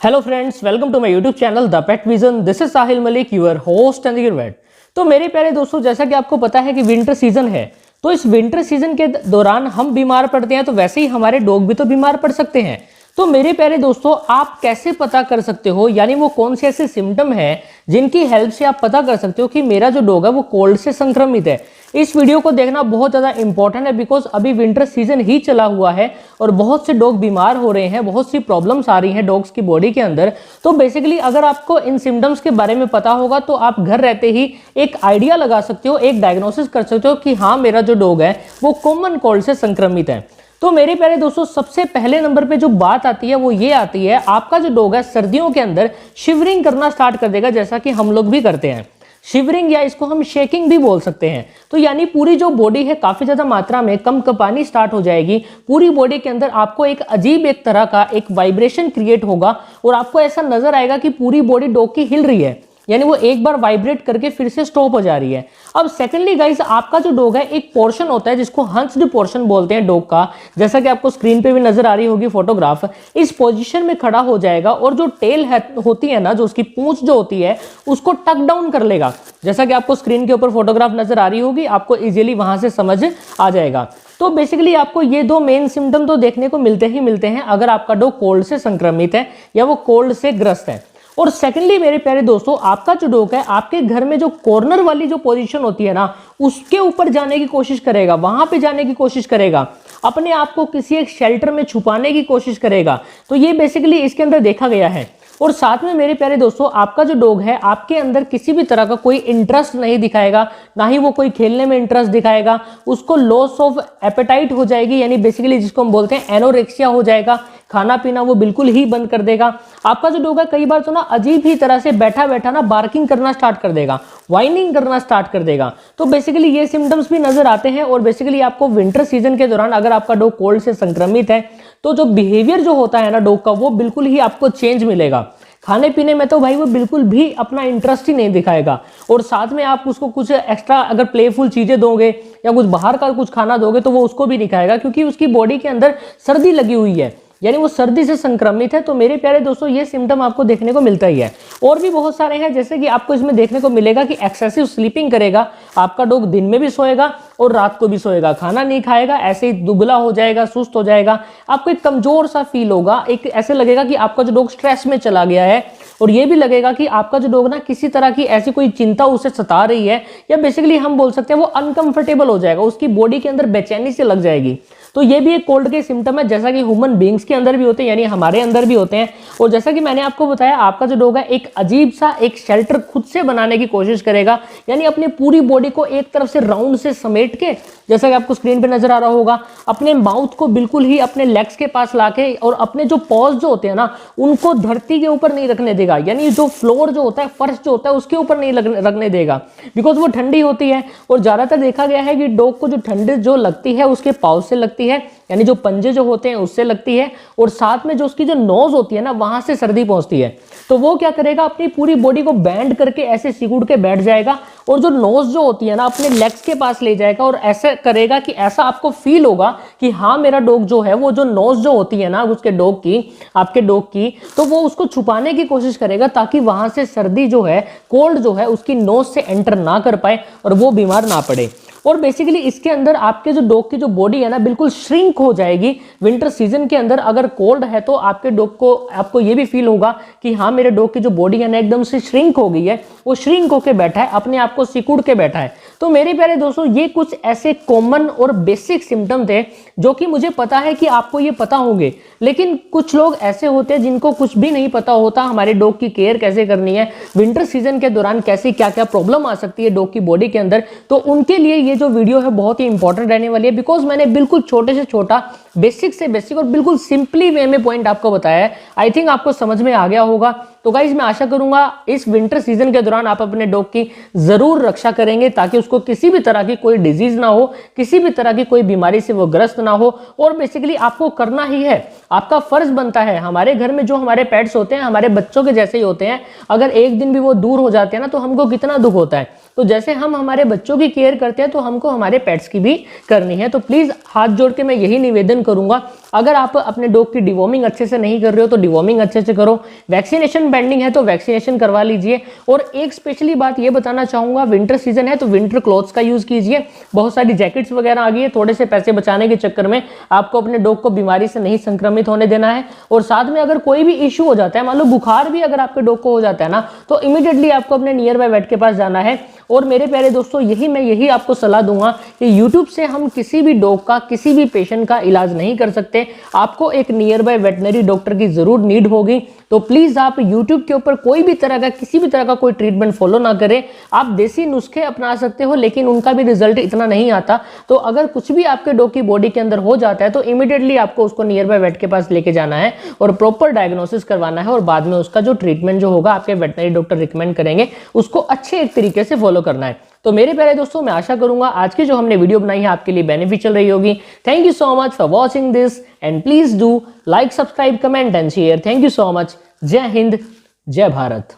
Hello friends, welcome to my YouTube channel the pet vision. This is Sahil Malik, your host and your vet. तो मेरे प्यारे दोस्तों, जैसा कि आपको पता है कि विंटर सीजन है, तो इस विंटर सीजन के दौरान हम बीमार पड़ते हैं, तो वैसे ही हमारे डॉग भी तो बीमार पड़ सकते हैं। तो मेरे प्यारे दोस्तों, आप कैसे पता कर सकते हो, यानी वो कौन से ऐसे सिम्टम है जिनकी हेल्प से आप पता कर सकते हो कि मेरा जो डॉग है वो कोल्ड से संक्रमित है। इस वीडियो को देखना बहुत ज़्यादा इंपॉर्टेंट है, बिकॉज अभी विंटर सीजन ही चला हुआ है और बहुत से डॉग बीमार हो रहे हैं, बहुत सी प्रॉब्लम्स आ रही हैं डॉग्स की बॉडी के अंदर। तो बेसिकली अगर आपको इन सिम्टम्स के बारे में पता होगा तो आप घर रहते ही एक आइडिया लगा सकते हो, एक डायग्नोसिस कर सकते हो कि हाँ, मेरा जो डॉग है वो कॉमन कोल्ड से संक्रमित है। तो मेरे प्यारे दोस्तों, सबसे पहले नंबर पे जो बात आती है वो ये आती है, आपका जो डॉग है सर्दियों के अंदर शिवरिंग करना स्टार्ट कर देगा, जैसा कि हम लोग भी करते हैं। शिवरिंग या इसको हम शेकिंग भी बोल सकते हैं। तो यानी पूरी जो बॉडी है काफी ज्यादा मात्रा में कंपकपानी स्टार्ट हो जाएगी। पूरी बॉडी के अंदर आपको एक अजीब एक तरह का एक वाइब्रेशन क्रिएट होगा और आपको ऐसा नजर आएगा कि पूरी बॉडी डॉग की हिल रही है, यानी वो एक बार वाइब्रेट करके फिर से स्टॉप हो जा रही है। अब सेकंडली गाइस, आपका जो डॉग है एक पोर्शन होता है जिसको हंस्ड पोर्शन बोलते हैं डॉग का, जैसा कि आपको स्क्रीन पे भी नजर आ रही होगी फोटोग्राफ। इस पोजीशन में खड़ा हो जाएगा और जो टेल होती है ना, जो उसकी पूंछ जो होती है उसको टक डाउन कर लेगा, जैसा कि आपको स्क्रीन के ऊपर फोटोग्राफ नजर आ रही होगी, आपको इजीली वहां से समझ आ जाएगा। तो बेसिकली आपको ये दो मेन सिम्टम तो देखने को मिलते हैं अगर आपका डॉग कोल्ड से संक्रमित है या वो कोल्ड से ग्रस्त है। और सेकंडली मेरे प्यारे दोस्तों, आपका जो डॉग है आपके घर में जो कॉर्नर वाली जो पोजीशन होती है ना, उसके ऊपर जाने की कोशिश करेगा, वहां पे जाने की कोशिश करेगा, अपने आप को किसी एक शेल्टर में छुपाने की कोशिश करेगा। तो ये बेसिकली इसके अंदर देखा गया है। और साथ में मेरे प्यारे दोस्तों, आपका जो डॉग है आपके अंदर किसी भी तरह का कोई इंटरेस्ट नहीं दिखाएगा, ना ही वो कोई खेलने में इंटरेस्ट दिखाएगा। उसको लॉस ऑफ एपेटाइट हो जाएगी, यानी बेसिकली जिसको हम बोलते हैं एनोरेक्सिया हो जाएगा, खाना पीना वो बिल्कुल ही बंद कर देगा। आपका जो डॉग है कई बार तो ना अजीब ही तरह से बैठा बैठा ना बार्किंग करना स्टार्ट कर देगा, वाइनिंग करना स्टार्ट कर देगा। तो बेसिकली ये सिम्टम्स भी नजर आते हैं। और बेसिकली आपको विंटर सीजन के दौरान अगर आपका डॉग कोल्ड से संक्रमित है तो जो बिहेवियर जो होता है ना डॉग का, वो बिल्कुल ही आपको चेंज मिलेगा। खाने पीने में तो भाई वो बिल्कुल भी अपना इंटरेस्ट ही नहीं दिखाएगा। और साथ में आप उसको कुछ एक्स्ट्रा अगर प्लेफुल चीजें दोगे या कुछ बाहर का कुछ खाना दोगे तो वो उसको भी नहीं खाएगा, क्योंकि उसकी बॉडी के अंदर सर्दी लगी हुई है, यानी वो सर्दी से संक्रमित है। तो मेरे प्यारे दोस्तों, ये सिम्टम आपको देखने को मिलता ही है। और भी बहुत सारे हैं, जैसे कि आपको इसमें देखने को मिलेगा कि एक्सेसिव स्लीपिंग करेगा आपका डॉग, दिन में भी सोएगा और रात को भी सोएगा, खाना नहीं खाएगा, ऐसे ही दुबला हो जाएगा, सुस्त हो जाएगा, आपको एक कमजोर सा फील होगा, एक ऐसे लगेगा कि आपका जो डॉग स्ट्रेस में चला गया है। और ये भी लगेगा कि आपका जो डॉग ना किसी तरह की ऐसी कोई चिंता उसे सता रही है, या बेसिकली हम बोल सकते हैं वो अनकंफर्टेबल हो जाएगा, उसकी बॉडी के अंदर बेचैनी से लग जाएगी। तो ये भी एक कोल्ड के सिम्टम है, जैसा कि ह्यूमन बींग्स के अंदर भी होते हैं, यानी हमारे अंदर भी होते हैं। और जैसा कि मैंने आपको बताया, आपका जो डॉग है एक अजीब सा एक शेल्टर खुद से बनाने की कोशिश करेगा, यानी अपनी पूरी बॉडी को एक तरफ से राउंड से समेट के, जैसा कि आपको स्क्रीन पे नजर आ रहा होगा, अपने माउथ को बिल्कुल ही अपने लेग्स के पास लाके और अपने जो पॉज जो होते हैं ना उनको धरती के ऊपर नहीं रखने देगा, यानी जो फ्लोर जो होता है, फर्श जो होता है उसके ऊपर नहीं रखने देगा, बिकॉज वो ठंडी होती है। और ज्यादातर देखा गया है कि डॉग को जो ठंडी जो लगती है उसके पाउच से लगती है, यानी जो पंजे जो होते हैं उससे लगती है, और साथ में जो उसकी जो नोज होती है ना वहां से सर्दी पहुंचती है। तो वो क्या करेगा, अपनी पूरी बॉडी को बैंड करके ऐसे सिकुड़ के बैठ जाएगा और जो नोज जो होती है ना अपने लेग्स के पास ले जाएगा, और ऐसा करेगा कि ऐसा आपको फील होगा कि हाँ, मेरा डॉग जो है वो जो नोज जो होती है ना उसके डॉग की, आपके डॉग की, तो वो उसको छुपाने की कोशिश करेगा ताकि वहां से सर्दी जो है, कोल्ड जो है उसकी नोज से एंटर ना कर पाए और वो बीमार ना पड़े। और बेसिकली इसके अंदर आपके जो डॉग की जो बॉडी है ना बिल्कुल श्रिंक हो जाएगी विंटर सीजन के अंदर। अगर कोल्ड है तो आपके डॉग को, आपको ये भी फील होगा कि हाँ, मेरे डॉग की जो बॉडी है ना एकदम से श्रिंक हो गई है, वो श्रिंक होके बैठा है, अपने आप को सिकुड़ के बैठा है। तो मेरे प्यारे दोस्तों, ये कुछ ऐसे कॉमन और बेसिक सिम्टम थे जो कि मुझे पता है कि आपको ये पता होंगे, लेकिन कुछ लोग ऐसे होते हैं जिनको कुछ भी नहीं पता होता हमारे डॉग की केयर कैसे करनी है, विंटर सीजन के दौरान कैसे क्या क्या प्रॉब्लम आ सकती है डॉग की बॉडी के अंदर। तो उनके लिए ये जो वीडियो है बहुत ही इंपॉर्टेंट रहने वाली है, बिकॉज मैंने बिल्कुल छोटे से छोटा, बेसिक से बेसिक और बिल्कुल सिंपली वे में पॉइंट आपको बताया है। आई थिंक आपको समझ में आ गया होगा। तो गाइज, मैं आशा करूंगा इस विंटर सीजन के दौरान आप अपने डॉग की जरूर रक्षा करेंगे, ताकि उसको किसी भी तरह की कोई डिजीज ना हो, किसी भी तरह की कोई बीमारी से वो ग्रस्त ना हो। और बेसिकली आपको करना ही है, आपका फर्ज बनता है। हमारे घर में जो हमारे पेट्स होते हैं हमारे बच्चों के जैसे ही होते हैं, अगर एक दिन भी वो दूर हो जाते हैं ना तो हमको कितना दुख होता है। तो जैसे हम हमारे बच्चों की केयर करते हैं तो हमको हमारे पेट्स की भी करनी है। तो प्लीज हाथ जोड़ के मैं यही निवेदन करूंगा अगर आप अपने डॉग की डिवॉर्मिंग अच्छे से नहीं कर रहे हो तो डिवॉर्मिंग अच्छे से करो। वैक्सीनेशन पेंडिंग है तो वैक्सीनेशन करवा लीजिए। और एक स्पेशली बात ये बताना चाहूंगा, विंटर सीजन है तो विंटर क्लॉथ्स का यूज कीजिए। बहुत सारी जैकेट्स वगैरह आ गई है, थोड़े से पैसे बचाने के चक्कर में आपको अपने डॉग को बीमारी से नहीं संक्रमित होने देना है। और साथ में अगर कोई भी इश्यू हो जाता है, मान लो बुखार भी अगर आपके डॉग को हो जाता है ना, तो इमीडिएटली आपको अपने नियर बाय वेट के पास जाना है। और मेरे प्यारे दोस्तों, यही आपको सलाह दूंगा कि YouTube से हम किसी भी डॉग का, किसी भी पेशेंट का इलाज नहीं कर सकते। आपको एक नियर बाय वेटनरी डॉक्टर की जरूर नीड होगी। तो प्लीज आप YouTube के ऊपर कोई भी तरह का, किसी भी तरह का कोई ट्रीटमेंट फॉलो ना करें। आप देसी नुस्खे अपना सकते हो, लेकिन उनका भी रिजल्ट इतना नहीं आता। तो अगर कुछ भी आपके डॉग की बॉडी के अंदर हो जाता है तो इमीडिएटली आपको उसको नियर बाय वेट के पास लेके जाना है और प्रॉपर डायग्नोसिस करवाना है। और बाद में उसका जो ट्रीटमेंट जो होगा आपके वेटनरी डॉक्टर रिकमेंड करेंगे, उसको अच्छे एक तरीके से फॉलो करना है। तो मेरे प्यारे दोस्तों, मैं आशा करूंगा आज की जो हमने वीडियो बनाई है आपके लिए बेनिफिशियल रही होगी। Thank you so much for watching this and please do like, subscribe, comment and share. Thank you so much. जय हिंद, जय भारत।